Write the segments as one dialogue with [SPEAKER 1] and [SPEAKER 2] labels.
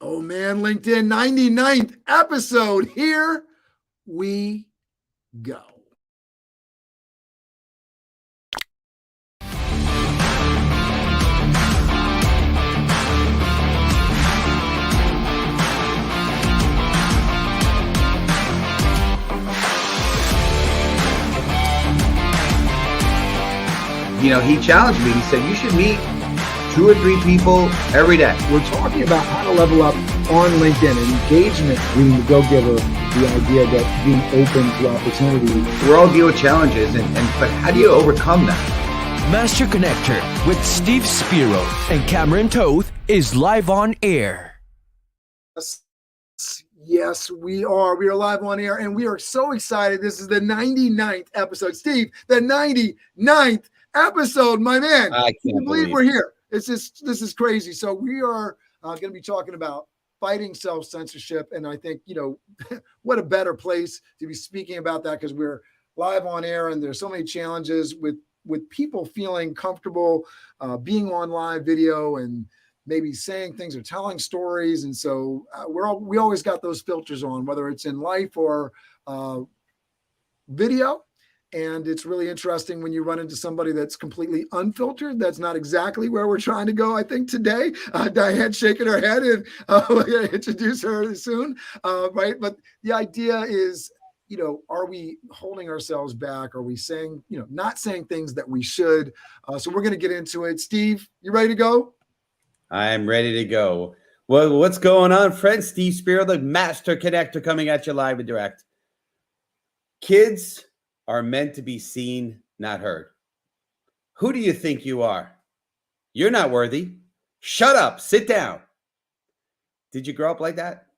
[SPEAKER 1] Oh man, LinkedIn 99th episode. Here we go.
[SPEAKER 2] You know, he challenged me. He said, you should meet 2 or 3 people every day.
[SPEAKER 3] We're talking about how to level up on LinkedIn and engagement, being the go-giver, the idea that being open to opportunity.
[SPEAKER 2] We all deal with challenges, but how do you overcome that?
[SPEAKER 4] Master Connector with Steve Spiro and Cameron Toth is live on air.
[SPEAKER 1] Yes, we are. We are live on air, and we are so excited. This is the 99th episode. Steve, the 99th episode, my man.
[SPEAKER 2] I can't believe
[SPEAKER 1] we're here. This is crazy. So we are going to be talking about fighting self-censorship. And I think, what a better place to be speaking about that, because we're live on air and there's so many challenges with people feeling comfortable being on live video and maybe saying things or telling stories. And so we always got those filters on, whether it's in life or video. And it's really interesting when you run into somebody that's completely unfiltered. That's not exactly where we're trying to go, I think, today. Diane's shaking her head, and we're going to introduce her soon, right? But the idea is, are we holding ourselves back? Are we saying, not saying things that we should? So we're going to get into it. Steve, you ready to go?
[SPEAKER 2] I'm ready to go. Well, what's going on, friends? Steve Spiro, the Master Connector, coming at you live and direct. Kids are meant to be seen, not heard. Who do you think you are? You're not worthy. Shut up. Sit down. Did you grow up like that?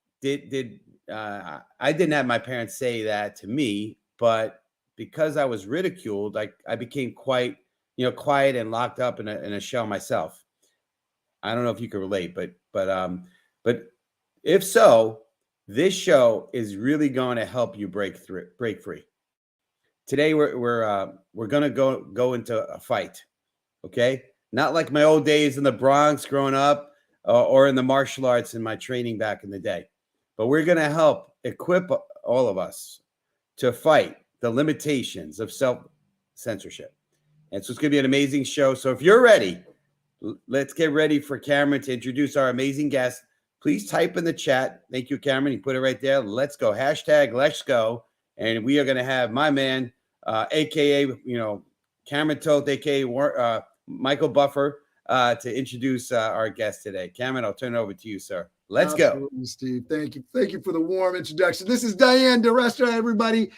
[SPEAKER 2] I didn't have my parents say that to me, but because I was ridiculed, I became quite, quiet and locked up in a shell myself. I don't know if you can relate, but if so, this show is really going to help you break free. Today we're going to go into a fight, okay? Not like my old days in the Bronx growing up or in the martial arts in my training back in the day. But we're going to help equip all of us to fight the limitations of self-censorship. And so it's going to be an amazing show. So if you're ready, let's get ready for Cameron to introduce our amazing guest. Please type in the chat. Thank you, Cameron. You put it right there. Let's go. Hashtag let's go. And we are going to have my man, AKA, Cameron Toth, AKA Michael Buffer, to introduce our guest today. Cameron, I'll turn it over to you, sir. Let's go.
[SPEAKER 1] Steve. Thank you. Thank you for the warm introduction. This is Diane DiResta, everybody.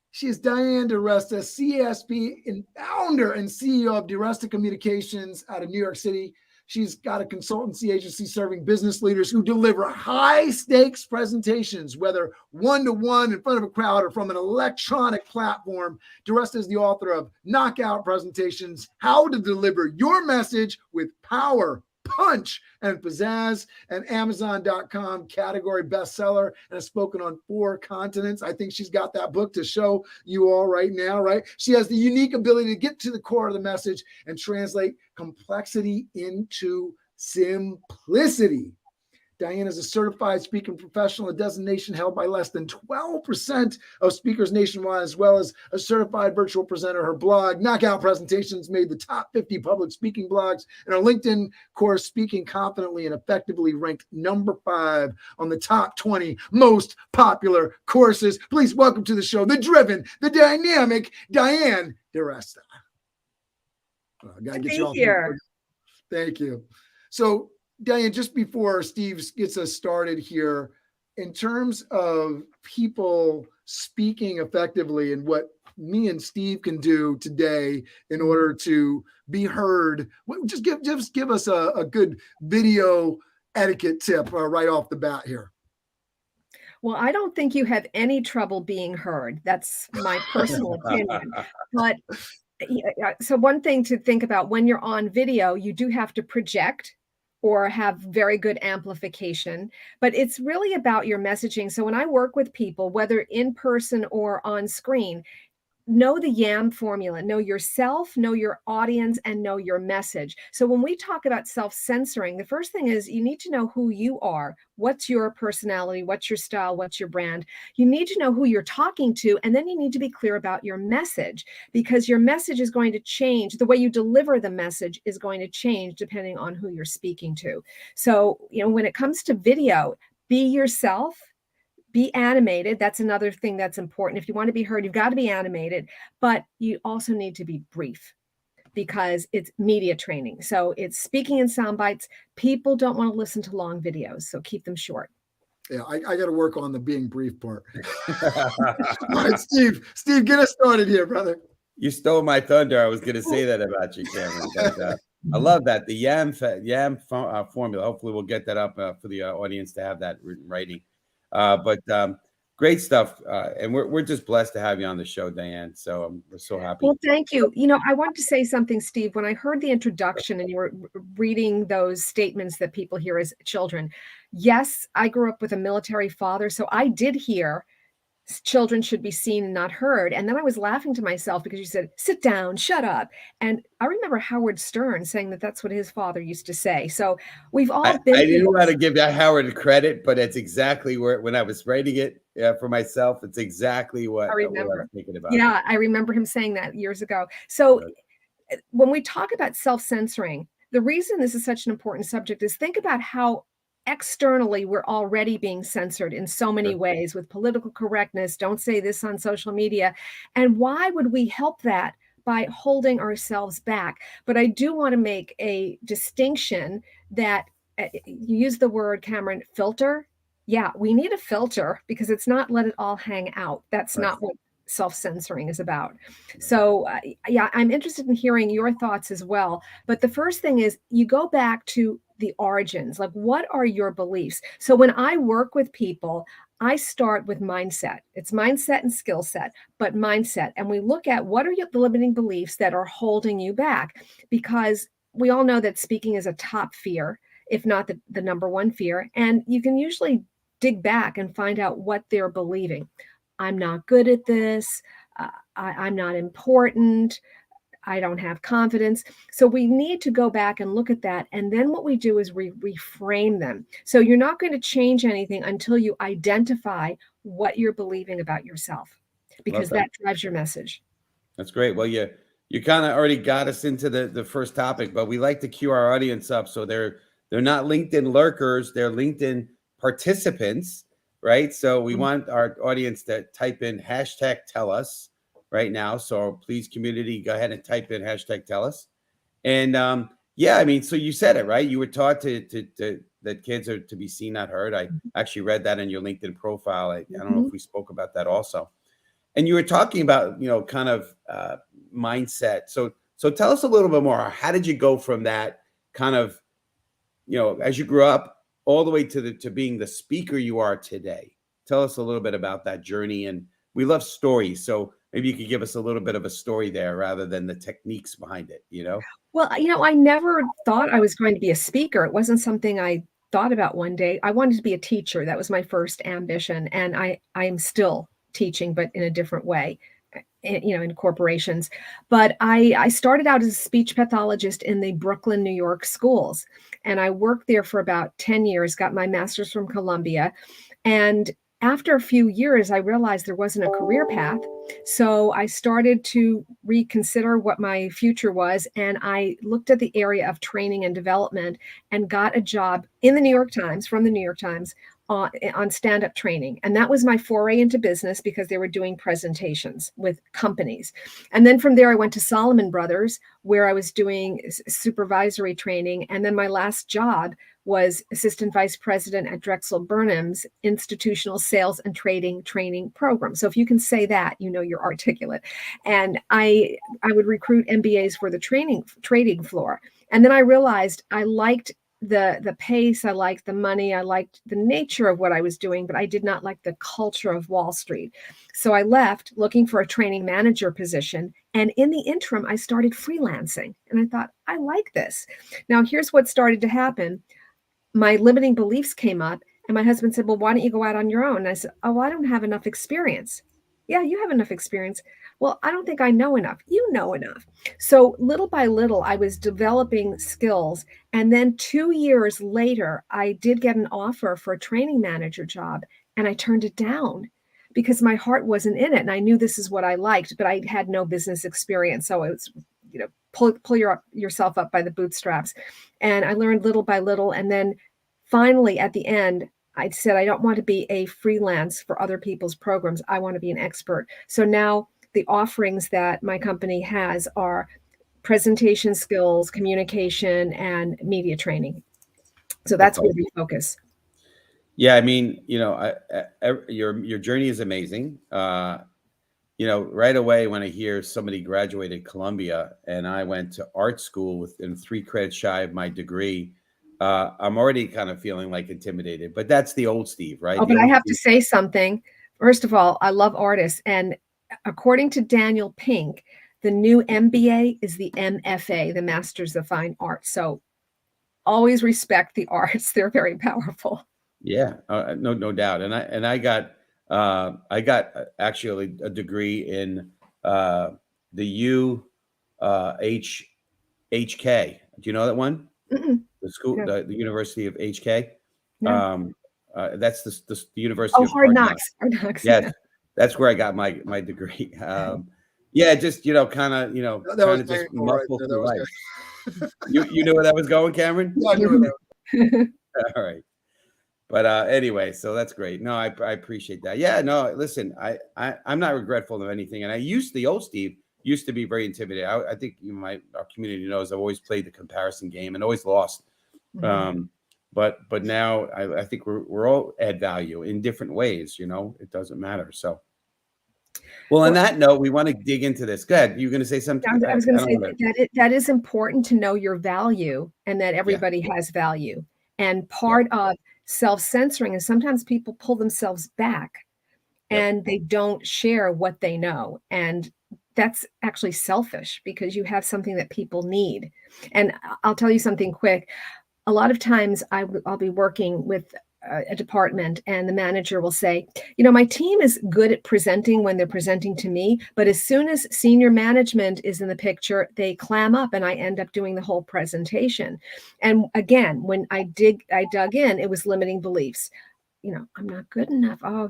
[SPEAKER 1] She is Diane DiResta, CSP and founder and CEO of DiResta Communications out of New York City. She's got a consultancy agency serving business leaders who deliver high-stakes presentations, whether one-to-one in front of a crowd or from an electronic platform. DiResta is the author of Knockout Presentations, How to Deliver Your Message with Power, Punch, and Pizzazz, and Amazon.com category bestseller, and has spoken on 4 continents. I think she's got that book to show you all right now, right? She has the unique ability to get to the core of the message and translate complexity into simplicity. Diane is a certified speaking professional, a designation held by less than 12% of speakers nationwide, as well as a certified virtual presenter. Her blog, Knockout Presentations, made the top 50 public speaking blogs, and her LinkedIn course, Speaking Confidently and Effectively, ranked number 5 on the top 20 most popular courses. Please welcome to the show the driven, the dynamic Diane DiResta.
[SPEAKER 5] Thank you.
[SPEAKER 1] Thank you. So, Diane, just before Steve gets us started here, in terms of people speaking effectively and what me and Steve can do today in order to be heard, just give us a good video etiquette tip right off the bat here.
[SPEAKER 5] Well, I don't think you have any trouble being heard. That's my personal opinion. But so one thing to think about when you're on video, you do have to project or have very good amplification, but it's really about your messaging. So when I work with people, whether in person or on screen, know the YAM formula, know yourself, know your audience, and know your message. So when we talk about self-censoring, the first thing is you need to know who you are. What's your personality? What's your style? What's your brand? You need to know who you're talking to, and then you need to be clear about your message, because your message is going to change. The way you deliver the message is going to change depending on who you're speaking to. So, when it comes to video, be yourself. Be animated. That's another thing that's important. If you want to be heard, you've got to be animated, but you also need to be brief because it's media training. So it's speaking in sound bites. People don't want to listen to long videos, so keep them short.
[SPEAKER 1] Yeah, I got to work on the being brief part. All right, Steve, get us started here, brother.
[SPEAKER 2] You stole my thunder. I was going to say that about you, Cameron. But, I love that. The YAM formula. Hopefully we'll get that up for the audience to have that writing. But great stuff. And we're just blessed to have you on the show, Diane. So we're so happy.
[SPEAKER 5] Well, thank you. I wanted to say something, Steve. When I heard the introduction and you were reading those statements that people hear as children, yes, I grew up with a military father. So I did hear children should be seen and not heard. And then I was laughing to myself because you said, sit down, shut up. And I remember Howard Stern saying that that's what his father used to say. So we've all been.
[SPEAKER 2] I didn't want to give Howard credit, but it's exactly when I was writing it for myself, it's exactly what I was thinking about.
[SPEAKER 5] Yeah, I remember him saying that years ago. So when we talk about self-censoring, the reason this is such an important subject is think about how externally we're already being censored in so many ways with political correctness. Don't say this on social media. And why would we help that by holding ourselves back? But I do want to make a distinction that you use the word, Cameron, filter. Yeah, we need a filter because it's not let it all hang out. That's not what self-censoring is about. So yeah, I'm interested in hearing your thoughts as well. But the first thing is you go back to the origins, like what are your beliefs? So when I work with people, I start with mindset. It's mindset and skill set, but mindset. And we look at what are the limiting beliefs that are holding you back? Because we all know that speaking is a top fear, if not the number one fear. And you can usually dig back and find out what they're believing. I'm not good at this. I'm not important. I don't have confidence. So we need to go back and look at that. And then what we do is we reframe them. So you're not going to change anything until you identify what you're believing about yourself, because that drives your message.
[SPEAKER 2] That's great. Well, you kind of already got us into the first topic, but we like to cue our audience up. So they're not LinkedIn lurkers. They're LinkedIn participants, right? So we want our audience to type in #TellUs right now. So please, community, go ahead and type in #TellUs. And yeah, I mean, so you said it, right? You were taught that kids are to be seen, not heard. I actually read that in your LinkedIn profile. I don't know if we spoke about that also. And you were talking about, kind of mindset. So tell us a little bit more. How did you go from that kind of, as you grew up all the way to being the speaker you are today? Tell us a little bit about that journey. And we love stories. So maybe you could give us a little bit of a story there rather than the techniques behind it,
[SPEAKER 5] Well, I never thought I was going to be a speaker. It wasn't something I thought about one day. I wanted to be a teacher. That was my first ambition. And I am still teaching, but in a different way, in corporations. But I started out as a speech pathologist in the Brooklyn, New York schools. And I worked there for about 10 years, got my master's from Columbia. And after a few years, I realized there wasn't a career path. So I started to reconsider what my future was. And I looked at the area of training and development and got a job in the New York Times, from the New York Times, on stand-up training. And that was my foray into business because they were doing presentations with companies. And then from there, I went to Solomon Brothers, where I was doing supervisory training. And then my last job was assistant vice president at Drexel Burnham's institutional sales and trading training program. So if you can say that, you're articulate. And I would recruit MBAs for the trading floor. And then I realized I liked the pace, I liked the money, I liked the nature of what I was doing, but I did not like the culture of Wall Street. So I left looking for a training manager position. And in the interim, I started freelancing. And I thought, I like this. Now, here's what started to happen. My limiting beliefs came up, and my husband said, well, why don't you go out on your own? And I said, oh, I don't have enough experience. Yeah, you have enough experience. Well, I don't think I know enough. You know enough. So little by little, I was developing skills. And then 2 years later, I did get an offer for a training manager job, and I turned it down because my heart wasn't in it. And I knew this is what I liked, but I had no business experience. So it was, pull yourself up by the bootstraps. And I learned little by little. And then finally, at the end, I said, I don't want to be a freelance for other people's programs. I want to be an expert. So now the offerings that my company has are presentation skills, communication, and media training. So that's where we focus.
[SPEAKER 2] Yeah, I mean, your journey is amazing. Right away when I hear somebody graduated Columbia and I went to art school within 3 credits shy of my degree, I'm already kind of feeling like intimidated. But that's the old Steve, right?
[SPEAKER 5] Oh, but I have to say something. First of all, I love artists. And according to Daniel Pink, the new MBA is the MFA, the Masters of Fine Arts. So always respect the arts. They're very powerful.
[SPEAKER 2] Yeah, no doubt. And I got actually a degree in the HK. Do you know that one?
[SPEAKER 5] Mm-mm.
[SPEAKER 2] The school,
[SPEAKER 5] No.
[SPEAKER 2] the University of HK.
[SPEAKER 5] No.
[SPEAKER 2] That's the University of
[SPEAKER 5] Hard Knocks. Hard Knocks.
[SPEAKER 2] Yes,
[SPEAKER 5] Yeah.
[SPEAKER 2] that's where I got my degree. Yeah, just kind of
[SPEAKER 1] That
[SPEAKER 2] trying
[SPEAKER 1] was
[SPEAKER 2] to just
[SPEAKER 1] painful right
[SPEAKER 2] muffle
[SPEAKER 1] there.
[SPEAKER 2] through
[SPEAKER 1] That was
[SPEAKER 2] life. You knew where that was going, Cameron?
[SPEAKER 1] Yeah, I knew where that was.
[SPEAKER 2] All right. But anyway, so that's great. No, I appreciate that. Yeah, no, listen, I'm not regretful of anything. And the old Steve used to be very intimidated. I think our community knows I've always played the comparison game and always lost.
[SPEAKER 5] Mhm.
[SPEAKER 2] But now I think we're all add value in different ways. It doesn't matter. So, well, on that note, we want to dig into this. Go ahead. You're going to say something?
[SPEAKER 5] I was going to say
[SPEAKER 2] wanna-
[SPEAKER 5] that is important to know your value and that everybody has value. And part of self-censoring is sometimes people pull themselves back and they don't share what they know. And that's actually selfish because you have something that people need. And I'll tell you something quick. A lot of times I'll be working with a department and the manager will say, my team is good at presenting when they're presenting to me, but as soon as senior management is in the picture, they clam up and I end up doing the whole presentation. And again, when I dug in, it was limiting beliefs. I'm not good enough. Oh,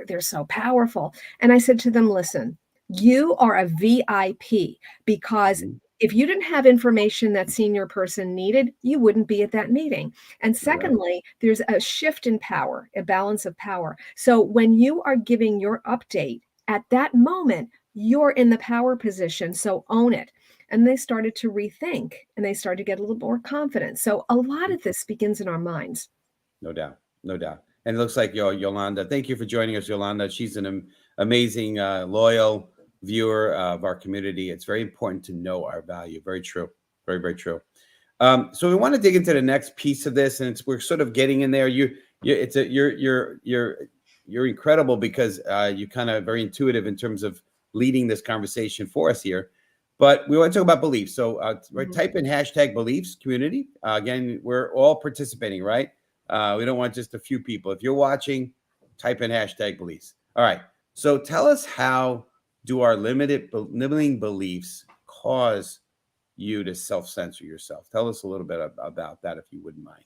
[SPEAKER 5] they're so powerful. And I said to them, listen, you are a VIP because if you didn't have information that senior person needed, you wouldn't be at that meeting. And secondly, there's a shift in power, a balance of power. So when you are giving your update at that moment, you're in the power position. So own it. And they started to rethink and they started to get a little more confident. So a lot of this begins in our minds.
[SPEAKER 2] No doubt. No doubt. And it looks like Yolanda. Thank you for joining us, Yolanda. She's an amazing, loyal viewer of our community. It's very important to know our value. Very true. Very, very true. So we want to dig into the next piece of this, and we're sort of getting in there. You're incredible because you're kind of very intuitive in terms of leading this conversation for us here. But we want to talk about beliefs. So type in #beliefs community. Again, we're all participating, right? We don't want just a few people. If you're watching, type in #beliefs. All right. So tell us, how do our limiting beliefs cause you to self-censor yourself? Tell us a little bit about that, if you wouldn't mind.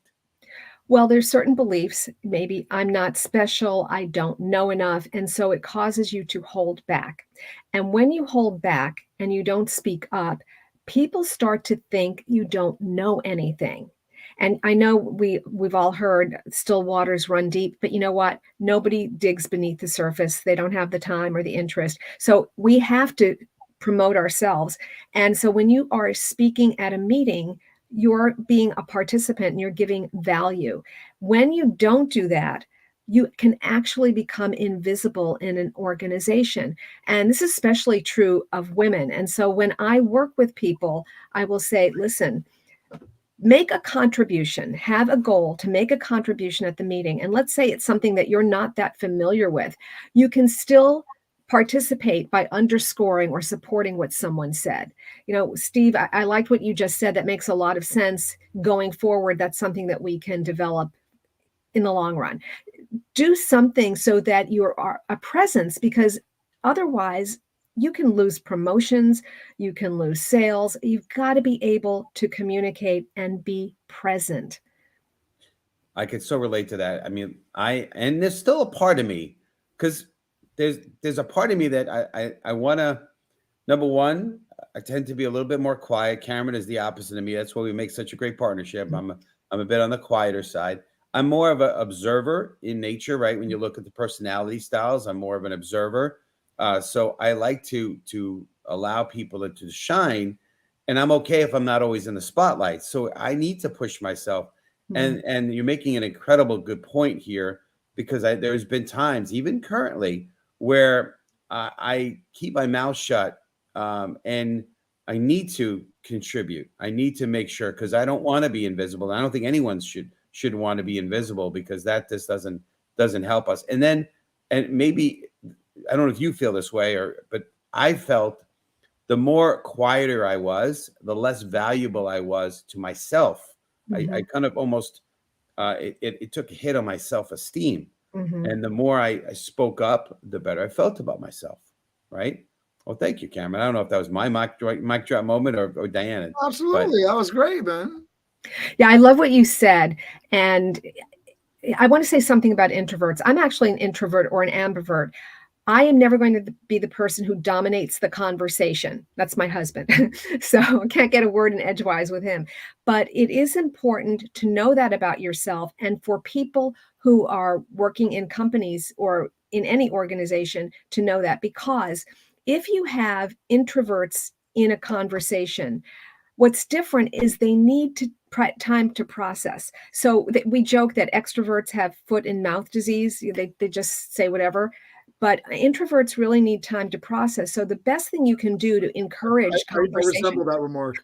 [SPEAKER 5] Well, there's certain beliefs. Maybe I'm not special. I don't know enough. And so it causes you to hold back. And when you hold back and you don't speak up, people start to think you don't know anything. And I know we've all heard still waters run deep, but you know what? Nobody digs beneath the surface. They don't have the time or the interest. So we have to promote ourselves. And so when you are speaking at a meeting, you're being a participant and you're giving value. When you don't do that, you can actually become invisible in an organization. And this is especially true of women. And so when I work with people, I will say, listen, make a contribution, have a goal to make a contribution at the meeting. And let's say it's something that you're not that familiar with. You can still participate by underscoring or supporting what someone said. Steve, I liked what you just said. That makes a lot of sense going forward. That's something that we can develop in the long run. Do something so that you are a presence, because Otherwise, you can lose promotions, you can lose sales. You've got to be able to communicate and be present.
[SPEAKER 2] I could so relate to that. I mean, and there's still a part of me, because there's a part of me that I want to, number one, I tend to be a little bit more quiet. Cameron is the opposite of me. That's why we make such a great partnership. I'm a bit on the quieter side. I'm more of an observer in nature, right? When you look at the personality styles, I'm more of an observer. So I like to allow people to shine, and I'm okay if I'm not always in the spotlight. So I need to push myself. And you're making an incredible good point here, because there's been times, even currently, where I keep my mouth shut, and I need to contribute. I need to make sure, because I don't want to be invisible. I don't think anyone should want to be invisible, because that just doesn't help us. And maybe, I don't know if you feel this way, but I felt the more quieter I was, the less valuable I was to myself. I kind of almost, it took a hit on my self-esteem. And the more I spoke up, the better I felt about myself, right? Well, thank you, Cameron. I don't know if that was my mic drop moment or Diana.
[SPEAKER 1] Absolutely. That was great, man.
[SPEAKER 5] Yeah, I love what you said. And I want to say something about introverts. I'm actually an introvert or an ambivert. I am never going to be the person who dominates the conversation. That's my husband. So I can't get a word in edgewise with him. But it is important to know that about yourself. And for people who are working in companies or in any organization to know that, because if you have introverts in a conversation, what's different is they need time to process. So we joke that extroverts have foot and mouth disease. They just say whatever. But introverts really need time to process. So the best thing you can do to encourage conversation.
[SPEAKER 1] I resemble that remark.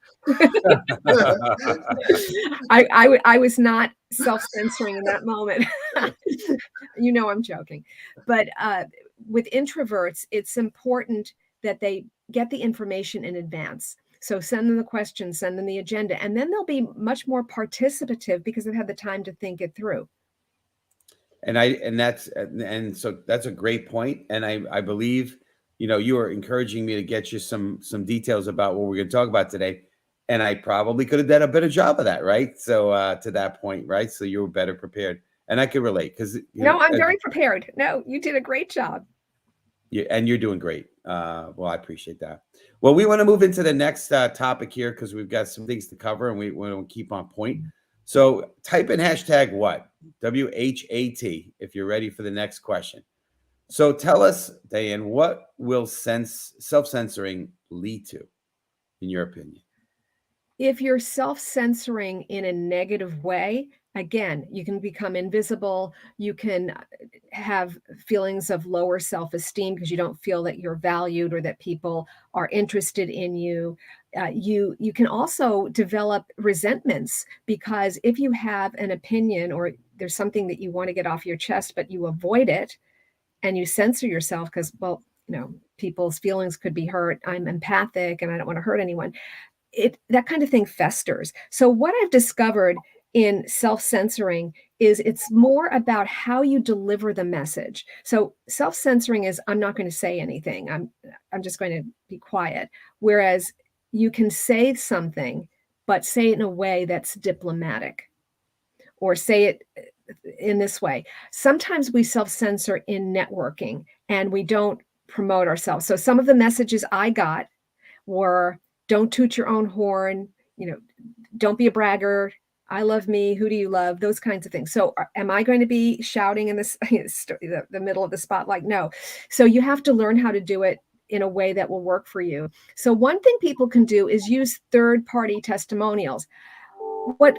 [SPEAKER 5] I was not self-censoring in that moment. You know, I'm joking. But with introverts, it's important that they get the information in advance. So send them the questions, send them the agenda, and then they'll be much more participative because they've had the time to think it through.
[SPEAKER 2] So that's a great point. And I believe, you are encouraging me to get you some details about what we're going to talk about today. And I probably could have done a better job of that, right? So to that point, right? So you were better prepared. And I could relate, because
[SPEAKER 5] I'm very prepared. No, you did a great job.
[SPEAKER 2] Yeah, and you're doing great. Well, I appreciate that. Well, we want to move into the next topic here, because we've got some things to cover, and we want to keep on point. So type in hashtag what? WHAT, if you're ready for the next question. So tell us, Diane, what will self-censoring lead to, in your opinion?
[SPEAKER 5] If you're self-censoring in a negative way, again, you can become invisible. You can have feelings of lower self-esteem because you don't feel that you're valued or that people are interested in you. You can also develop resentments, because if you have an opinion or there's something that you want to get off your chest, but you avoid it and you censor yourself because, well, people's feelings could be hurt. I'm empathic and I don't want to hurt anyone. That kind of thing festers. So what I've discovered in self-censoring is it's more about how you deliver the message. So self-censoring is, I'm not going to say anything. I'm just going to be quiet. Whereas you can say something, but say it in a way that's diplomatic, or say it in this way. Sometimes we self-censor in networking and we don't promote ourselves. So some of the messages I got were, don't toot your own horn, don't be a braggart, I love me, who do you love? Those kinds of things. So am I going to be shouting in the middle of the spotlight? No. So you have to learn how to do it in a way that will work for you. So one thing people can do is use third-party testimonials. What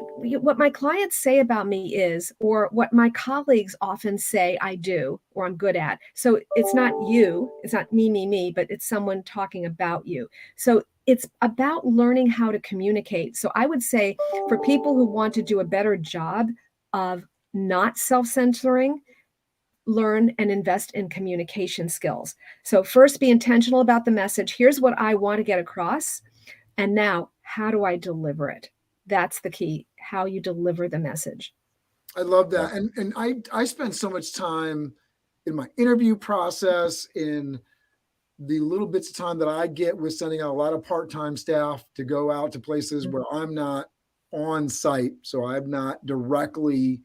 [SPEAKER 5] my clients say about me is, or what my colleagues often say I do or I'm good at. So it's not you, it's not me, but it's someone talking about you. So it's about learning how to communicate. So I would say for people who want to do a better job of not self-censoring, learn and invest in communication skills. So first, be intentional about the message. Here's what I want to get across. And now, how do I deliver it? That's the key, how you deliver the message.
[SPEAKER 1] I love that. And I spend so much time in my interview process, in the little bits of time that I get with sending out a lot of part-time staff to go out to places where I'm not on site, so I'm not directly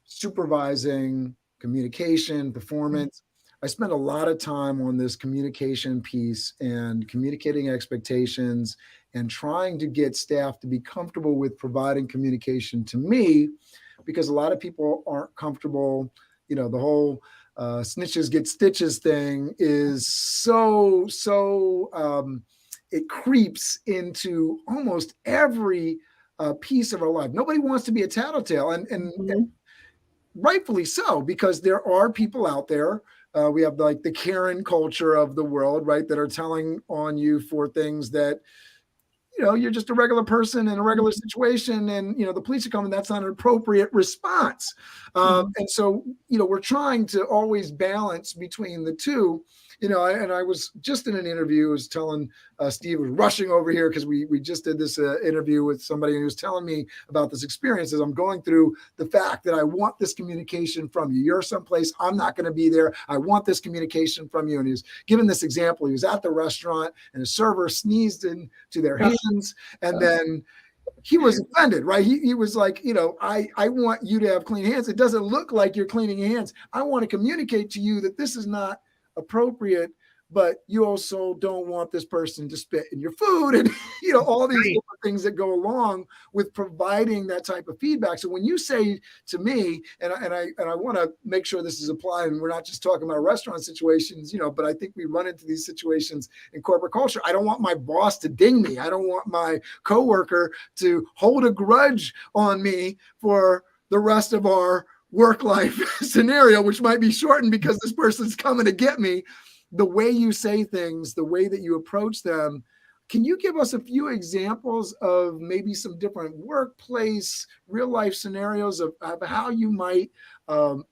[SPEAKER 1] supervising communication, performance. I spend a lot of time on this communication piece and communicating expectations and trying to get staff to be comfortable with providing communication to me, because a lot of people aren't comfortable. You know, the whole snitches get stitches thing is it creeps into almost every piece of our life. Nobody wants to be a tattletale, and rightfully so, because there are people out there. We have like the Karen culture of the world, right, that are telling on you for things that, you know, you're just a regular person in a regular situation, and, you know, the police are coming. That's not an appropriate response. And so, you know, we're trying to always balance between the two. You know, and I was just in an interview, I was telling Steve, was rushing over here because we just did this interview with somebody, and he was telling me about this experience as I'm going through the fact that I want this communication from you. You're someplace, I'm not going to be there. I want this communication from you. And he was giving this example. He was at the restaurant and a server sneezed into their hands, and then he was offended, right? He was like, you know, I want you to have clean hands. It doesn't look like you're cleaning your hands. I want to communicate to you that this is not appropriate, but you also don't want this person to spit in your food, and, you know, all these different things that go along with providing that type of feedback. So when you say to me, and I want to make sure this is applied, and we're not just talking about restaurant situations, you know, but I think we run into these situations in corporate culture. I don't want my boss to ding me. I don't want my coworker to hold a grudge on me for the rest of our work life scenario, which might be shortened because this person's coming to get me. The way you say things, the way that you approach them. Can you give us a few examples of maybe some different workplace, real life scenarios of how you might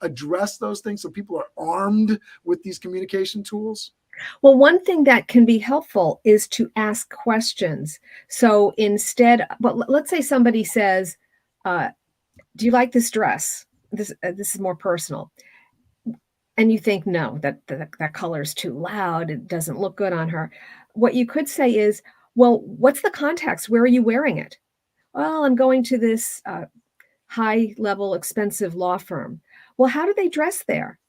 [SPEAKER 1] address those things so people are armed with these communication tools?
[SPEAKER 5] Well, one thing that can be helpful is to ask questions. So instead, but let's say somebody says, do you like this dress? This is more personal. And you think, no, that color is too loud. It doesn't look good on her. What you could say is, well, what's the context? Where are you wearing it? Well, I'm going to this high level, expensive law firm. Well, how do they dress there?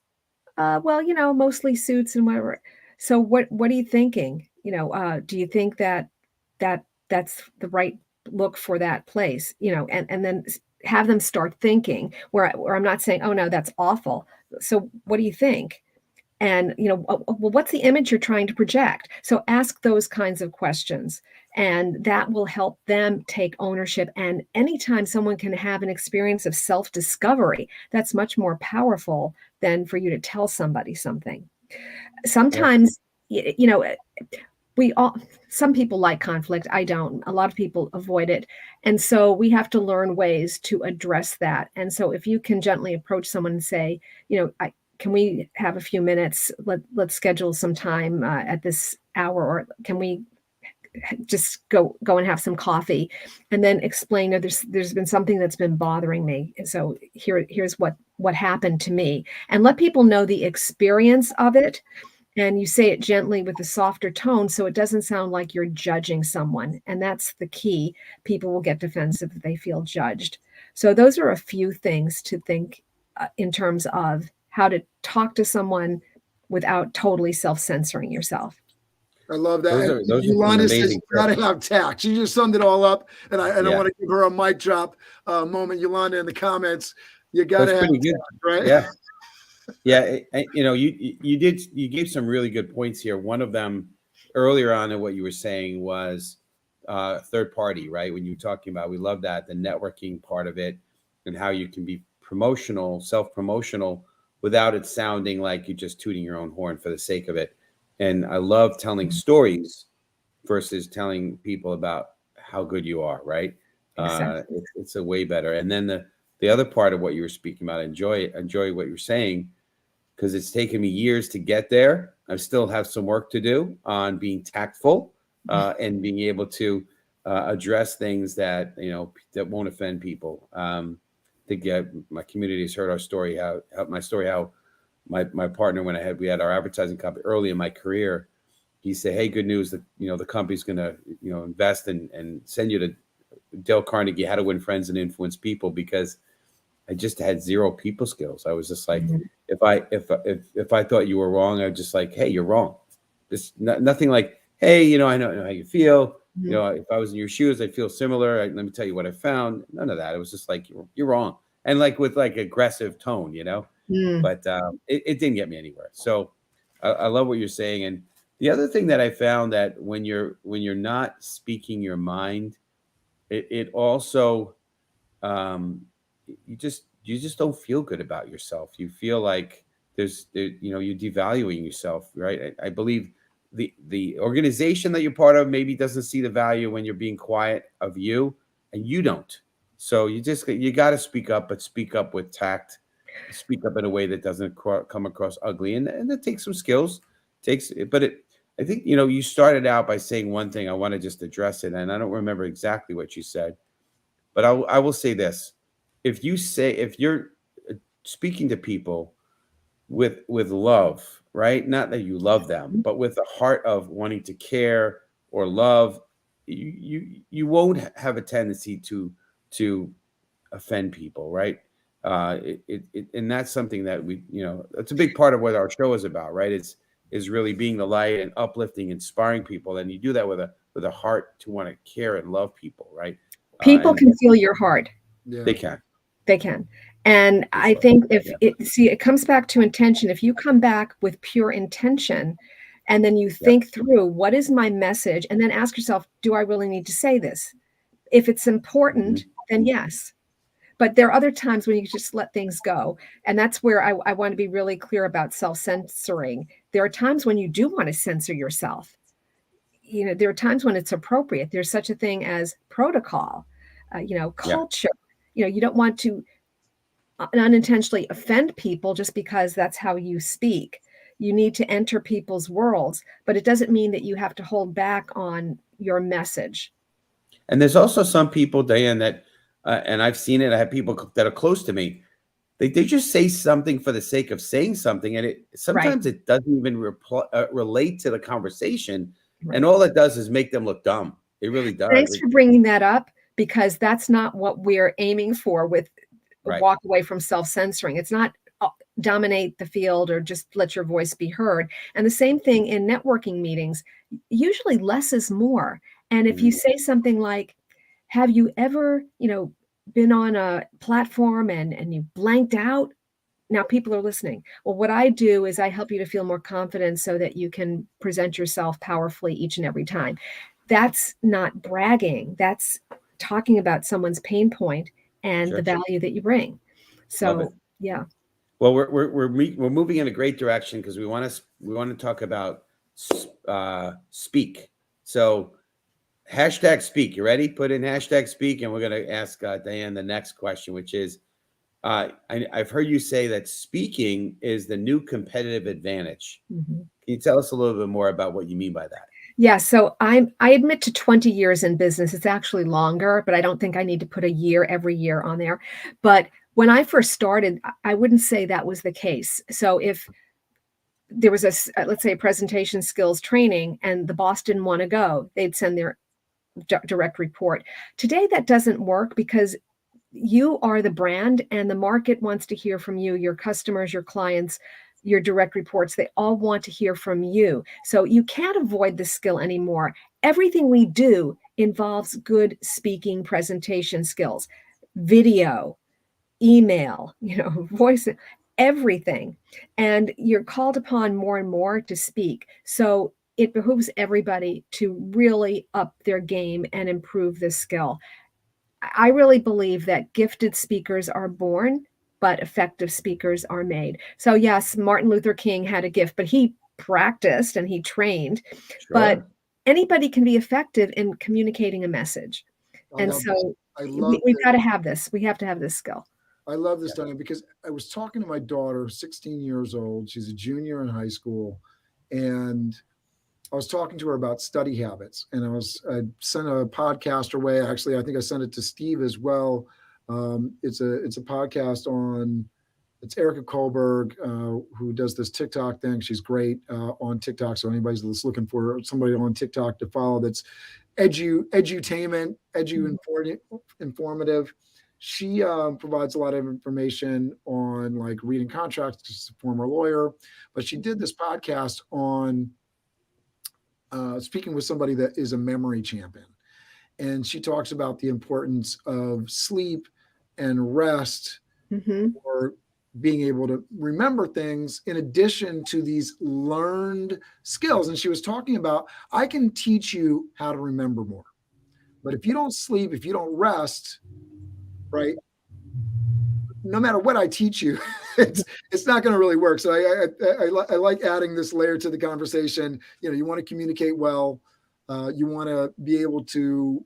[SPEAKER 5] Well, you know, mostly suits and whatever. So what are you thinking? You know, do you think that that's the right look for that place? You know, and then have them start thinking, where I'm not saying, oh no, that's awful. So what do you think? And, you know, well, what's the image you're trying to project? So ask those kinds of questions, and that will help them take ownership. And anytime someone can have an experience of self-discovery, that's much more powerful than for you to tell somebody something. Sometimes, you know, some people like conflict. I don't. A lot of people avoid it. And so we have to learn ways to address that. And so if you can gently approach someone and say, you know, can we have a few minutes? Let's schedule some time at this hour, or can we just go and have some coffee, and then explain that there's been something that's been bothering me. And so here's what happened to me, and let people know the experience of it. And you say it gently with a softer tone, so it doesn't sound like you're judging someone. And that's the key. People will get defensive if they feel judged. So those are a few things to think in terms of how to talk to someone without totally self-censoring yourself.
[SPEAKER 1] I love that.
[SPEAKER 2] Those are
[SPEAKER 1] Yolanda says
[SPEAKER 2] amazing
[SPEAKER 1] you gotta have tact. She just summed it all up, and I want to give her a mic drop moment. Yolanda, in the comments, you gotta have tact, right?
[SPEAKER 2] Yeah. Yeah, you know, you gave some really good points here. One of them earlier on in what you were saying was third party, right? When you were talking about, we love that, the networking part of it, and how you can be promotional, self-promotional, without it sounding like you're just tooting your own horn for the sake of it. And I love telling stories versus telling people about how good you are, right?
[SPEAKER 5] Exactly.
[SPEAKER 2] It's a way better. And then the other part of what you were speaking about, enjoy what you're saying, because it's taken me years to get there. I still have some work to do on being tactful and being able to address things that, you know, that won't offend people. I think my community has heard our story, how my partner, when we had our advertising company early in my career, he said, "Hey, good news that the company's going to invest and send you to Dale Carnegie, How to Win Friends and Influence People," because I just had zero people skills. I was just like, if I thought you were wrong, I was just like, "Hey, you're wrong." Just nothing like, "Hey, I know how you feel. If I was in your shoes, I'd feel similar. Let me tell you what I found." None of that. It was just like, you're wrong, and like with like aggressive tone, But it didn't get me anywhere. So I love what you're saying. And the other thing that I found, that when you're not speaking your mind, it also you just don't feel good about yourself. You feel like you're devaluing yourself, right? I believe the organization that you're part of maybe doesn't see the value when you're being quiet of you, and you don't. So you got to speak up, but speak up with tact. Speak up in a way that doesn't come across ugly, and that takes some skills. I think you started out by saying one thing. I want to just address it, and I don't remember exactly what you said, but I will say this: if you're speaking to people with love, right? Not that you love them, but with the heart of wanting to care or love, you won't have a tendency to offend people, right? And that's something that that's a big part of what our show is about, right? Is really being the light and uplifting, inspiring people, and you do that with a heart to want to care and love people, right?
[SPEAKER 5] People can feel your heart.
[SPEAKER 1] Yeah.
[SPEAKER 2] They can.
[SPEAKER 5] They can. And I think it comes back to intention. If you come back with pure intention, and then you think through, what is my message? And then ask yourself, do I really need to say this? If it's important, then yes. But there are other times when you just let things go. And that's where I want to be really clear about self-censoring. There are times when you do want to censor yourself. There are times when it's appropriate. There's such a thing as protocol, culture. You don't want to unintentionally offend people just because that's how you speak. You need to enter people's worlds, but it doesn't mean that you have to hold back on your message.
[SPEAKER 2] And there's also some people, Diane, that, and I've seen it, I have people that are close to me, they just say something for the sake of saying something, and sometimes it doesn't even relate to the conversation, and all it does is make them look dumb. It really does.
[SPEAKER 5] Thanks for bringing that up, because that's not what we're aiming for with walk away from self-censoring. It's not dominate the field or just let your voice be heard. And the same thing in networking meetings, usually less is more. And if you say something like, have you ever, been on a platform and you blanked out? Now people are listening. Well, what I do is I help you to feel more confident so that you can present yourself powerfully each and every time. That's not bragging. That's talking about someone's pain point and the value that you bring. So, yeah.
[SPEAKER 2] Well, we're moving in a great direction, because we want to talk about speak. So #speak. You ready? Put in #speak, and we're going to ask Diane the next question, which is, I've heard you say that speaking is the new competitive advantage. Can you tell us a little bit more about what you mean by that?
[SPEAKER 5] Yeah, so I admit to 20 years in business. It's actually longer, but I don't think I need to put a year every year on there. But when I first started, I wouldn't say that was the case. So if there was let's say a presentation skills training and the boss didn't want to go, they'd send their direct report. Today, that doesn't work, because you are the brand and the market wants to hear from you, your customers, your clients, your direct reports. They all want to hear from you. So you can't avoid this skill anymore. Everything we do involves good speaking presentation skills, video, email, voice, everything. And you're called upon more and more to speak. So it behooves everybody to really up their game and improve this skill. I really believe that gifted speakers are born, but effective speakers are made. So yes, Martin Luther King had a gift, but he practiced and he trained. But anybody can be effective in communicating a message. And so we've got to have this. We have to have this skill.
[SPEAKER 1] I love this, Diane, because I was talking to my daughter, 16 years old. She's a junior in high school. And I was talking to her about study habits, and I sent a podcast her way. Actually, I think I sent it to Steve as well. It's a podcast on It's Erica Kohlberg, who does this TikTok thing. She's great on TikTok. So anybody's that's looking for somebody on TikTok to follow that's edutainment, informative. She provides a lot of information on like reading contracts. She's a former lawyer, but she did this podcast on speaking with somebody that is a memory champion. And she talks about the importance of sleep and rest for being able to remember things in addition to these learned skills. And she was talking about, I can teach you how to remember more, but if you don't sleep, if you don't rest, right, no matter what I teach you, it's not going to really work. So I like adding this layer to the conversation. You want to communicate well. You want to be able to,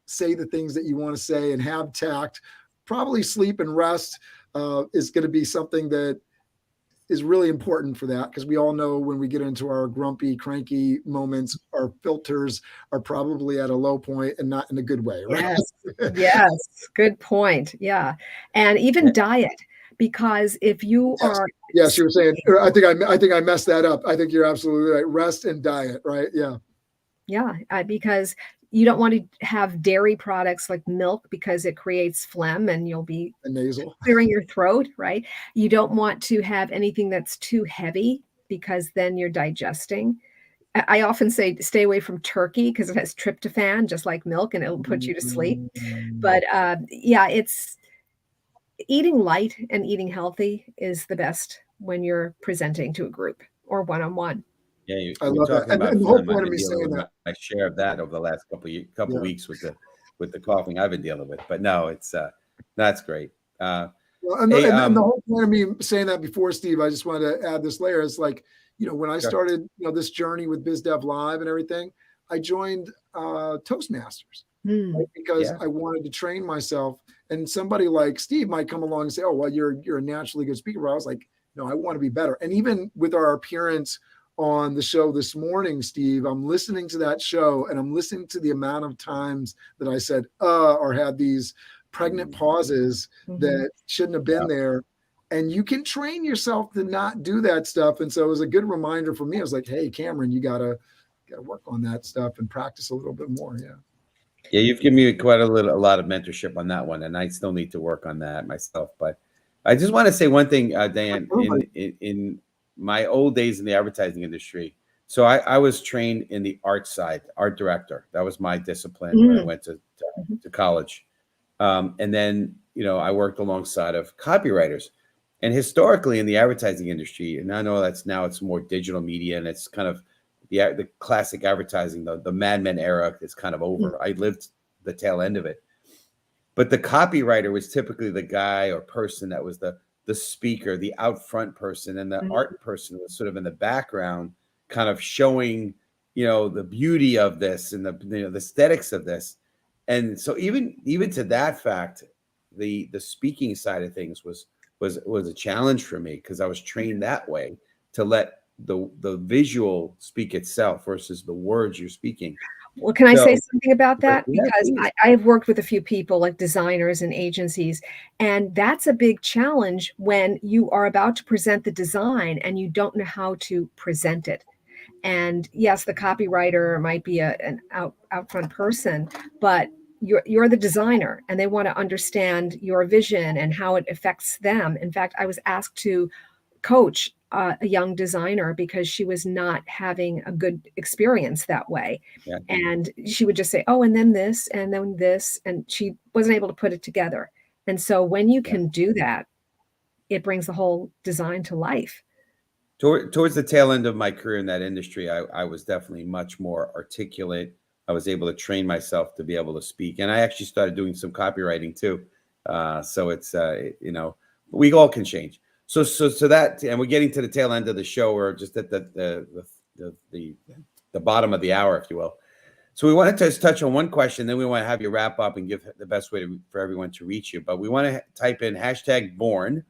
[SPEAKER 1] say the things that you want to say and have tact. Probably sleep and rest is going to be something that is really important for that, because we all know when we get into our grumpy, cranky moments, our filters are probably at a low point and not in a good way, right?
[SPEAKER 5] Yes, good point. Yeah. And even diet, because if you are...
[SPEAKER 1] Yes, you were saying, I think I messed that up. I think you're absolutely right. Rest and diet, right? Yeah.
[SPEAKER 5] Yeah, because you don't want to have dairy products like milk because it creates phlegm and you'll be
[SPEAKER 1] nasal,
[SPEAKER 5] clearing your throat, right? You don't want to have anything that's too heavy because then you're digesting. I often say stay away from turkey because it has tryptophan, just like milk, and it'll put you to sleep. But yeah, it's eating light and eating healthy is the best when you're presenting to a group or one-on-one.
[SPEAKER 2] Yeah,
[SPEAKER 1] I love that. And the whole point of me saying that,
[SPEAKER 2] I share of that over the last couple weeks with the coughing I've been dealing with. But no, it's that's great.
[SPEAKER 1] And the whole point of me saying that before, Steve, I just wanted to add this layer. It's like, when I started, this journey with BizDev Live and everything, I joined Toastmasters right? Because I wanted to train myself. And somebody like Steve might come along and say, "Oh, well, you're a naturally good speaker." But I was like, "No, I want to be better." And even with our appearance on the show this morning, Steve, I'm listening to that show and I'm listening to the amount of times that I said, or had these pregnant pauses that shouldn't have been there. And you can train yourself to not do that stuff. And so it was a good reminder for me. I was like, hey, Cameron, you gotta work on that stuff and practice a little bit more. Yeah.
[SPEAKER 2] Yeah, you've given me quite a lot of mentorship on that one, and I still need to work on that myself. But I just want to say one thing, Dan, in my old days in the advertising industry. So I was trained in the art side, art director. That was my discipline when I went to college. And then, I worked alongside of copywriters. And historically in the advertising industry, and I know it's more digital media and it's kind of the classic advertising, the Mad Men era is kind of over. I lived the tail end of it. But the copywriter was typically the guy or person that was the speaker, the out front person, and the art person was sort of in the background, kind of showing, the beauty of this and the aesthetics of this. And so even to that fact, the speaking side of things was a challenge for me because I was trained that way to let the visual speak itself versus the words you're speaking.
[SPEAKER 5] Well, can I say something about that? Because I've worked with a few people like designers and agencies, and that's a big challenge when you are about to present the design and you don't know how to present it. And yes, the copywriter might be an out front person, but you're the designer and they want to understand your vision and how it affects them. In fact, I was asked to coach a young designer because she was not having a good experience that way. Yeah. And she would just say, oh, and then this, and then this, and she wasn't able to put it together. And so when you can do that, it brings the whole design to life.
[SPEAKER 2] Towards the tail end of my career in that industry, I was definitely much more articulate. I was able to train myself to be able to speak. And I actually started doing some copywriting too. So it's, we all can change. So that, and we're getting to the tail end of the show. We're just at the bottom of the hour, if you will. So we wanted to touch on one question, then we want to have you wrap up and give the best way for everyone to reach you. But we want to type in #born,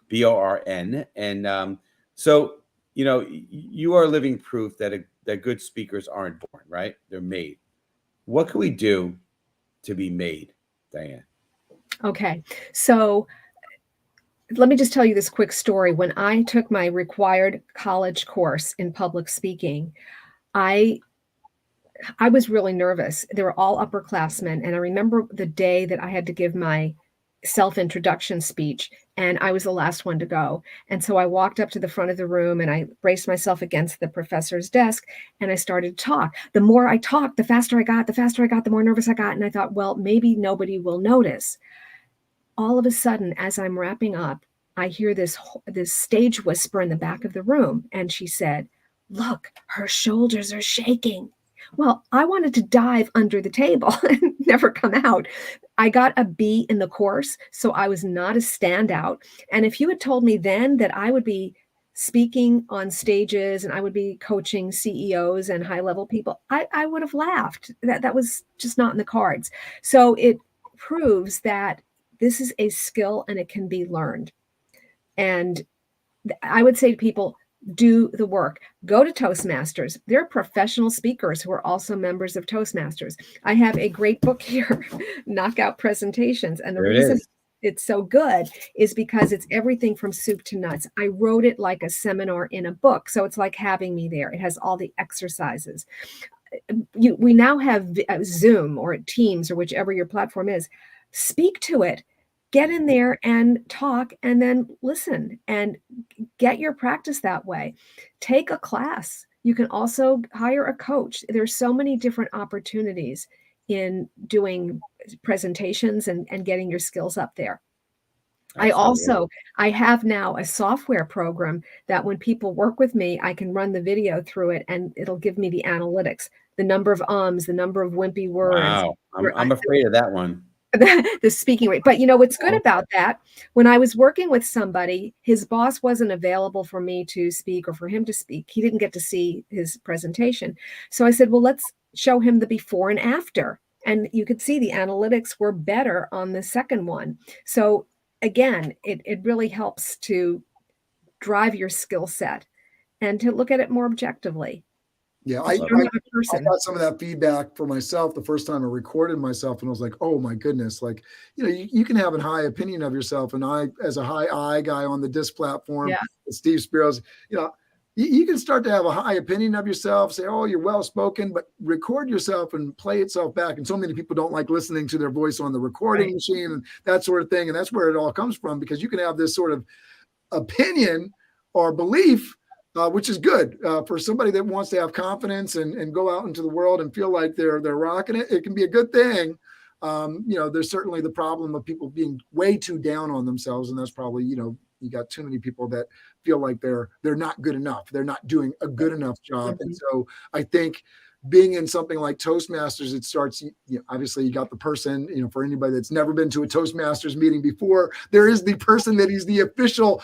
[SPEAKER 2] BORN. And so, you are living proof that good speakers aren't born, right? They're made. What can we do to be made, Diane?
[SPEAKER 5] Okay. So let me just tell you this quick story. When I took my required college course in public speaking, I was really nervous. They were all upperclassmen. And I remember the day that I had to give my self-introduction speech, and I was the last one to go. And so I walked up to the front of the room and I braced myself against the professor's desk and I started to talk. The more I talked, the faster I got, the more nervous I got. And I thought, well, maybe nobody will notice. All of a sudden, as I'm wrapping up, I hear this stage whisper in the back of the room. And she said, "Look, her shoulders are shaking." Well, I wanted to dive under the table and never come out. I got a B in the course, so I was not a standout. And if you had told me then that I would be speaking on stages and I would be coaching CEOs and high-level people, I would have laughed. That was just not in the cards. So it proves that this is a skill and it can be learned. And I would say to people, do the work. Go to Toastmasters. There are professional speakers who are also members of Toastmasters. I have a great book here, Knockout Presentations. And the reason it's so good is because it's everything from soup to nuts. I wrote it like a seminar in a book. So it's like having me there. It has all the exercises. We now have Zoom or Teams or whichever your platform is. Speak to it. Get in there and talk and then listen and get your practice that way. Take a class. You can also hire a coach. There's so many different opportunities in doing presentations and getting your skills up there. Absolutely. I have now a software program that when people work with me, I can run the video through it and it'll give me the analytics, the number of ums, the number of wimpy words.
[SPEAKER 2] Wow. I'm afraid of that one.
[SPEAKER 5] The speaking rate. But you know what's good about that? When I was working with somebody, his boss wasn't available for me to speak or for him to speak. He didn't get to see his presentation. So I said, well, let's show him the before and after. And you could see the analytics were better on the second one. So again, it really helps to drive your skill set and to look at it more objectively.
[SPEAKER 1] Yeah, I got some of that feedback for myself the first time I recorded myself, and I was like, oh my goodness, like, you know, you can have a high opinion of yourself. And I, as a high I guy on the disc platform, Steve Spiro's, you know, you can start to have a high opinion of yourself, say, oh, you're well-spoken, but record yourself and play itself back. And so many people don't like listening to their voice on the recording machine and that sort of thing. And that's where it all comes from, because you can have this sort of opinion or belief, which is good for somebody that wants to have confidence and go out into the world and feel like they're rocking it. It can be a good thing. You know, there's certainly the problem of people being way too down on themselves. And that's probably, you know, you got too many people that feel like they're not good enough. They're not doing a good enough job. And so I think being in something like Toastmasters, it starts, you know, obviously you got the person, you know, for anybody that's never been to a Toastmasters meeting before, there is the person that is the official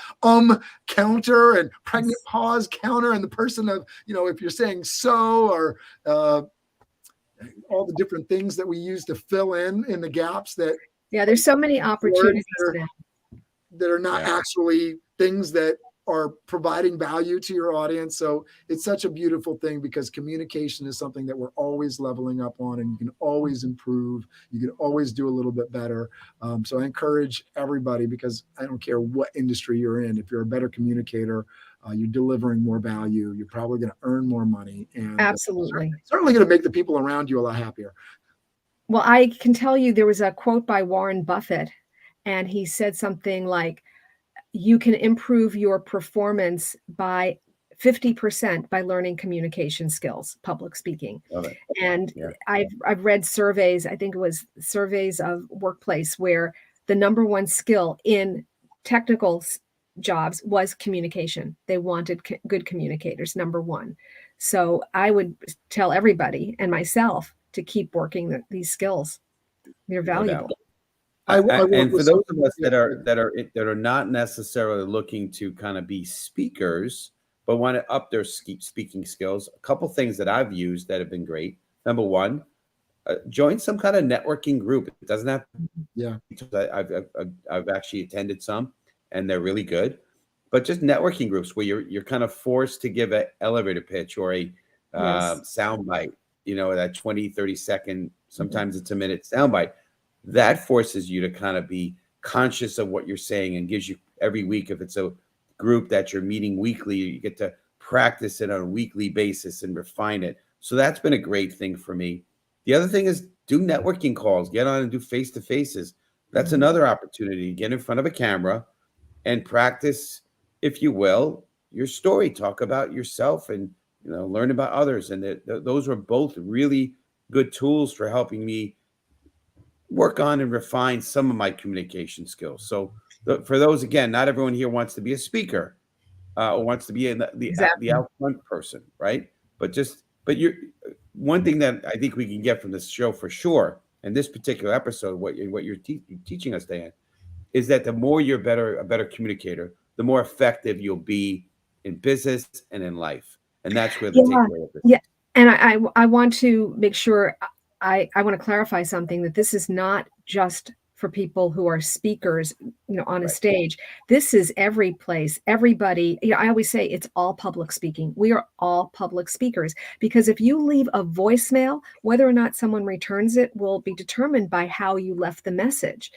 [SPEAKER 1] counter and pregnant pause counter, and the person of, you know, if you're saying so, or all the different things that we use to fill in the gaps that.
[SPEAKER 5] Yeah, there's so many opportunities
[SPEAKER 1] that are not actually things that are providing value to your audience. So it's such a beautiful thing, because communication is something that we're always leveling up on, and you can always improve. You can always do a little bit better. So I encourage everybody, because I don't care what industry you're in, if you're a better communicator, you're delivering more value, you're probably going to earn more money, and
[SPEAKER 5] absolutely
[SPEAKER 1] certainly going to make the people around you a lot happier.
[SPEAKER 5] Well, I can tell you there was a quote by Warren Buffett, and he said something like, you can improve your performance by 50% by learning communication skills, public speaking. And I've read surveys, I think it was surveys of workplace, where the number one skill in technical jobs was communication. They wanted good communicators, number one. So I would tell everybody and myself to keep working these skills. They're valuable.
[SPEAKER 2] And for those of us that are not necessarily looking to kind of be speakers, but want to up their speaking skills, a couple things that I've used that have been great. Number one, join some kind of networking group. It doesn't have. I've actually attended some, and they're really good. But just networking groups where you're kind of forced to give an elevator pitch or a sound bite. You know, that 20, 30 second. Sometimes it's a minute sound bite. That forces you to kind of be conscious of what you're saying and gives you every week. If it's a group that you're meeting weekly, you get to practice it on a weekly basis and refine it. So that's been a great thing for me. The other thing is do networking calls, get on and do face-to-faces. That's another opportunity. Get in front of a camera and practice, if you will, your story. Talk about yourself and, you know, learn about others. And those were both really good tools for helping me work on and refine some of my communication skills. So for those, again, not everyone here wants to be a speaker or wants to be the out front person, right? But you're one thing that I think we can get from this show for sure, and this particular episode, what you're teaching us, Dan, is that the more you're a better communicator, the more effective you'll be in business and in life. And that's where the takeaway of this.
[SPEAKER 5] Yeah. And I want to make sure I want to clarify something, that this is not just for people who are speakers, you know, on a stage. This is every place, everybody. You know, I always say it's all public speaking. We are all public speakers, because if you leave a voicemail, whether or not someone returns it will be determined by how you left the message.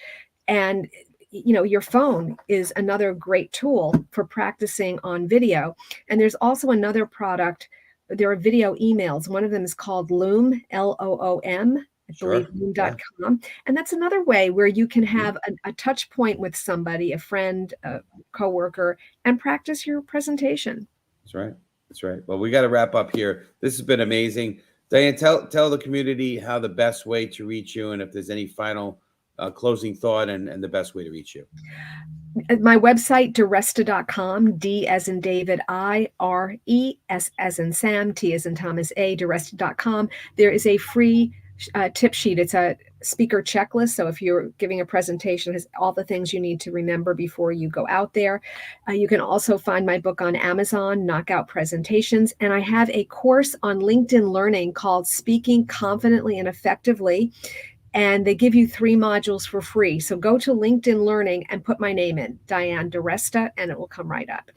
[SPEAKER 5] And you know, your phone is another great tool for practicing on video. And there's also another product. There are video emails. One of them is called Loom, Loom. I believe loom.com. And that's another way where you can have a touch point with somebody, a friend, a coworker, and practice your presentation.
[SPEAKER 2] That's right. That's right. Well, we got to wrap up here. This has been amazing. Diane, tell the community how the best way to reach you, and if there's any final closing thought and the best way to reach you.
[SPEAKER 5] My website, DiResta.com, D as in David, I-R-E, S as in Sam, T as in Thomas, A, DiResta.com. There is a free tip sheet. It's a speaker checklist. So if you're giving a presentation, it has all the things you need to remember before you go out there. You can also find my book on Amazon, Knockout Presentations. And I have a course on LinkedIn Learning called Speaking Confidently and Effectively. And they give you 3 modules for free. So go to LinkedIn Learning and put my name in, Diane DiResta, and it will come right up.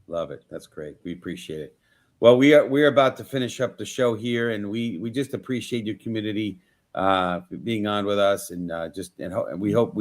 [SPEAKER 2] Love it. That's great. We appreciate it. Well, we're about to finish up the show here, and we just appreciate your community being on with us, and we hope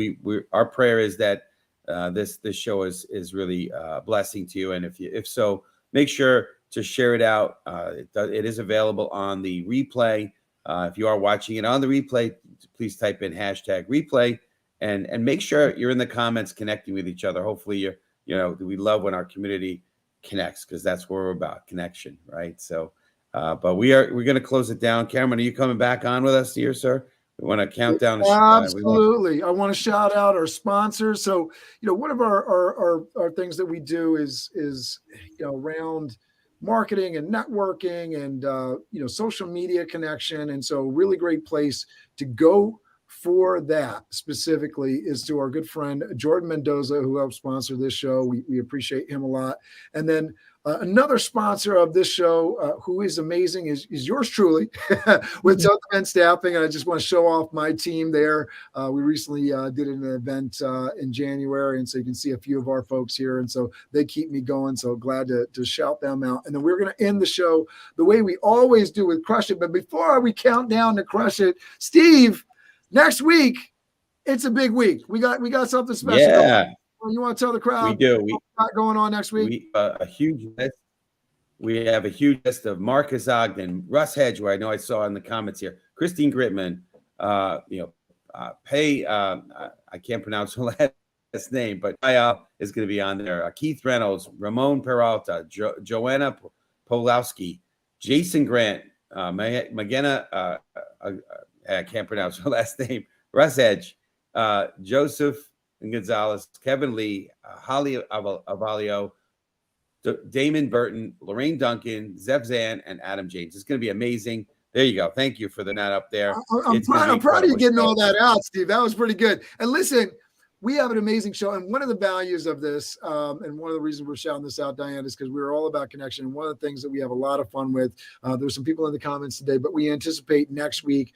[SPEAKER 2] our prayer is that this show is really a blessing to you. And if so, make sure to share it out. It is available on the replay. If you are watching it on the replay, please type in #replay and make sure you're in the comments connecting with each other. Hopefully we love when our community connects, because that's what we're about, connection, right? So, but we're going to close it down. Cameron, are you coming back on with us here, sir? We want to count down.
[SPEAKER 1] Absolutely. I want to shout out our sponsors. So, one of our things that we do is around marketing and networking and, social media connection. And so really great place to go for that specifically is to our good friend, Jordan Mendoza, who helped sponsor this show. We appreciate him a lot. And then another sponsor of this show, who is amazing, is yours truly with South Event Staffing. And I just want to show off my team there. We recently did an event in January, and so you can see a few of our folks here. And so they keep me going. So glad to shout them out. And then we're going to end the show the way we always do with Crush It. But before we count down to Crush It, Steve, next week, it's a big week. We got something special.
[SPEAKER 2] Yeah.
[SPEAKER 1] You want to tell the crowd?
[SPEAKER 2] We do.
[SPEAKER 1] What's got going on next week?
[SPEAKER 2] A huge list. We have a huge list of Marcus Ogden, Russ Hedge, who I know I saw in the comments here, Christine Gritman, I can't pronounce her last name, but is going to be on there. Keith Reynolds, Ramon Peralta, Joanna Polowski, Jason Grant, Magena, I can't pronounce her last name, Russ Edge, Joseph Gonzalez, Kevin Lee, Holly Avalio, Damon Burton, Lorraine Duncan, Zev Zan, and Adam James. It's going to be amazing. There you go. Thank you for the net up there.
[SPEAKER 1] I'm proud of you getting all that out, Steve. That was pretty good. And listen, we have an amazing show. And one of the values of this, and one of the reasons we're shouting this out, Diane, is because we're all about connection. And one of the things that we have a lot of fun with, there's some people in the comments today, but we anticipate next week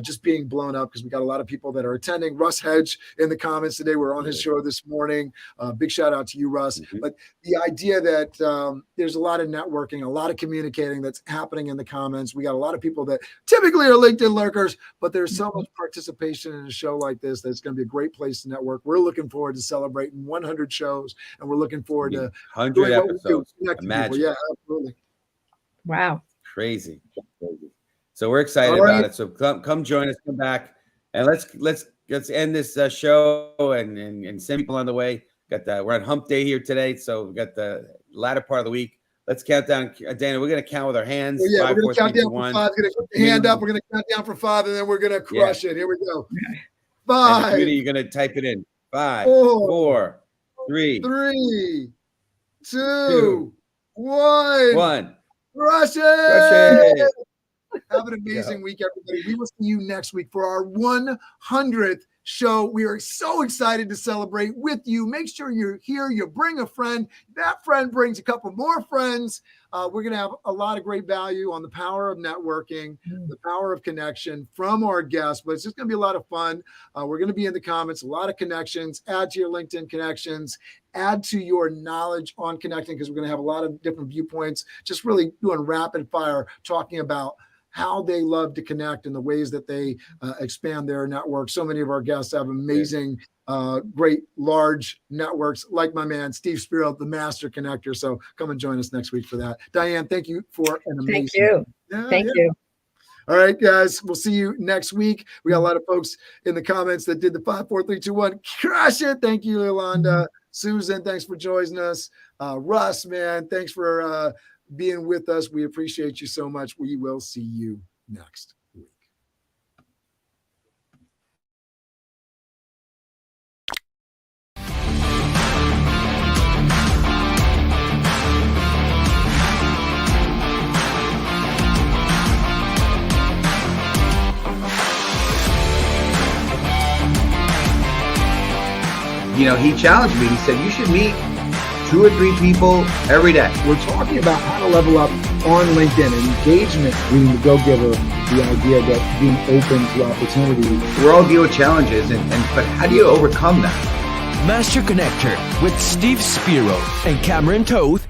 [SPEAKER 1] just being blown up because we got a lot of people that are attending. Russ Hedge in the comments today. We're on his show this morning. Big shout out to you, Russ. Mm-hmm. But the idea that there's a lot of networking, a lot of communicating that's happening in the comments. We got a lot of people that typically are LinkedIn lurkers, but there's so much participation in a show like this that's going to be a great place to network. We're looking forward to celebrating 100 shows, and we're looking forward to
[SPEAKER 2] 100
[SPEAKER 1] doing what we do,
[SPEAKER 2] episodes.
[SPEAKER 1] connecting
[SPEAKER 2] Imagine.
[SPEAKER 1] people. Yeah, absolutely.
[SPEAKER 5] Wow.
[SPEAKER 2] Crazy. So we're excited
[SPEAKER 1] All right.
[SPEAKER 2] about it. So come join us, come back, and let's end this show and send people on the way. We're on hump day here today, so we got the latter part of the week. Let's count down. Dana, we're going to count with our hands.
[SPEAKER 1] Well, yeah,
[SPEAKER 2] 5,
[SPEAKER 1] we're
[SPEAKER 2] 4,
[SPEAKER 1] going to count
[SPEAKER 2] 3,
[SPEAKER 1] down
[SPEAKER 2] 2,
[SPEAKER 1] from
[SPEAKER 2] 1.
[SPEAKER 1] 5. We're going to put the hand up. We're going to count down from 5, and then we're going to crush it. Here we go. 5.
[SPEAKER 2] Beauty, you're going to type it in. 5,
[SPEAKER 1] 4,
[SPEAKER 2] 4, 3,
[SPEAKER 1] 2, 1.
[SPEAKER 2] 1.
[SPEAKER 1] Crush
[SPEAKER 2] Crush it.
[SPEAKER 1] Have an amazing week, everybody. We will see you next week for our 100th show. We are so excited to celebrate with you. Make sure you're here. You bring a friend. That friend brings a couple more friends. We're going to have a lot of great value on the power of networking, the power of connection from our guests, but it's just going to be a lot of fun. We're going to be in the comments, a lot of connections. Add to your LinkedIn connections, add to your knowledge on connecting, because we're going to have a lot of different viewpoints, just really doing rapid fire, talking about how they love to connect and the ways that they expand their network. So many of our guests have amazing, great, large networks, like my man, Steve Spiro, the master connector. So come and join us next week for that. Diane, thank you for an amazing.
[SPEAKER 5] Thank you. Thank you.
[SPEAKER 1] All right, guys, we'll see you next week. We got a lot of folks in the comments that did the 5, 4, 3, 2, 1. Crush it. Thank you, Yolanda. Susan, thanks for joining us. Russ, man, thanks for being with us. We appreciate you so much. We will see you next week.
[SPEAKER 6] You know, he challenged me. He said, you should meet 2 or 3 people every day.
[SPEAKER 3] We're talking about how to level up on LinkedIn and engagement, being the go-giver, the idea that being open to opportunity.
[SPEAKER 6] We're all deal with challenges, but how do you overcome that?
[SPEAKER 4] Master Connector with Steve Spiro and Cameron Toth